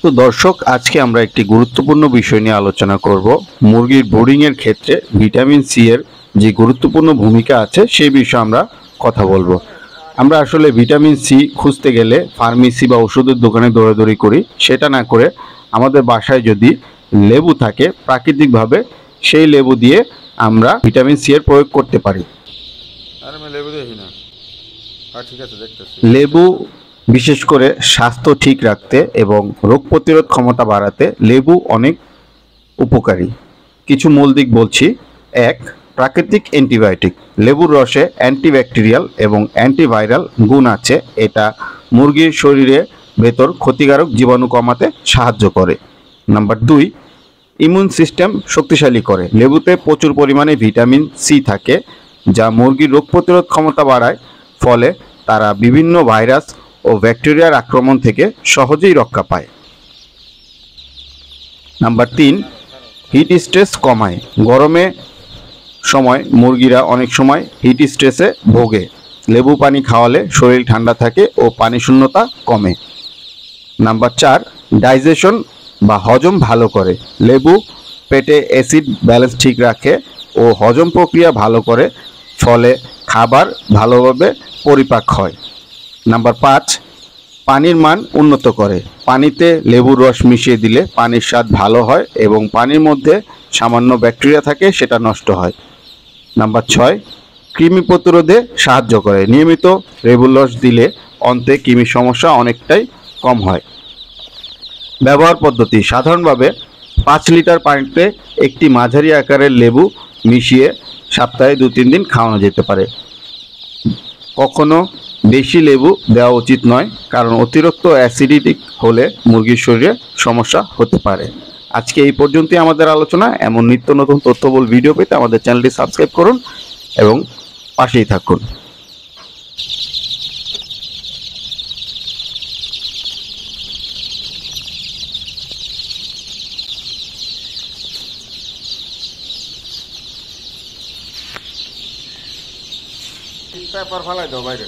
তো দর্শক, আজকে আমরা একটি গুরুত্বপূর্ণ বিষয় নিয়ে আলোচনা করব। মুরগির ব্রুডিং এর ক্ষেত্রে ভিটামিন সি এর যে গুরুত্বপূর্ণ ভূমিকা আছে সেই বিষয়ে আমরা কথা বলবো। আমরা আসলে ভিটামিন সি খুঁজতে গেলে ফার্মেসি বা ওষুধের দোকানে দৌড়াদৌড়ি করি, সেটা না করে আমাদের বাসায় যদি লেবু থাকে প্রাকৃতিকভাবে, সেই লেবু দিয়ে আমরা ভিটামিন সি এর প্রয়োগ করতে পারি। লেবু বিশেষ করে স্বাস্থ্য ঠিক রাখতে এবং রোগ প্রতিরোধ ক্ষমতা বাড়াতে লেবু অনেক উপকারী। কিছু মূল দিক বলছি। 1. প্রাকৃতিক অ্যান্টিবায়োটিক। লেবুর রসে অ্যান্টিব্যাকটেরিয়াল এবং অ্যান্টিভাইরাল গুণ আছে। এটা মুরগির শরীরে ভেতর ক্ষতিকারক জীবাণু কমাতে সাহায্য করে। নাম্বার 2. ইমিউন সিস্টেম শক্তিশালী করে। লেবুতে প্রচুর পরিমাণে ভিটামিন সি থাকে, যা মুরগির রোগ প্রতিরোধ ক্ষমতা বাড়ায়, ফলে তারা বিভিন্ন ভাইরাস ও ব্যাকটেরিয়ার আক্রমণ থেকে সহজেই রক্ষা পায়। নাম্বার 3. হিট স্ট্রেস কমায়। গরমে সময় মুরগিরা অনেক সময় হিট স্ট্রেসে ভোগে। লেবু পানি খাওয়ালে শরীর ঠান্ডা থাকে ও পানি শূন্যতা কমে। নাম্বার 4. ডাইজেশন বা হজম ভালো করে। লেবু পেটে অ্যাসিড ব্যালেন্স ঠিক রাখে ও হজম প্রক্রিয়া ভালো করে, ফলে খাবার ভালোভাবে পরিপাক হয়। নাম্বার 5. পানির মান উন্নত করে। পানিতে লেবুর রস মিশিয়ে দিলে পানির স্বাদ ভালো হয় এবং পানির মধ্যে সামান্য ব্যাকটেরিয়া থাকে, সেটা নষ্ট হয়। নাম্বার 6. কৃমি প্রতিরোধে সাহায্য করে। নিয়মিত লেবুর রস দিলে অন্তে কৃমির সমস্যা অনেকটাই কম হয়। ব্যবহার পদ্ধতি: সাধারণভাবে 5 লিটার পানিতে একটি মাঝারি আকারের লেবু মিশিয়ে সপ্তাহে 2-3 দিন খাওয়ানো যেতে পারে। কখনো বেশি লেবু দেওয়া উচিত নয়, কারণ অতিরিক্ত অ্যাসিডিটি হলে মুরগির শরীরে সমস্যা হতে পারে। আজকে এই পর্যন্তই আমাদের আলোচনা। এমন নিত্য নতুন তথ্যবহুল ভিডিও পেতে আমাদের চ্যানেলটি সাবস্ক্রাইব করুন এবং পাশেই থাকুন। পেপার ফালাই দাও বাইরে।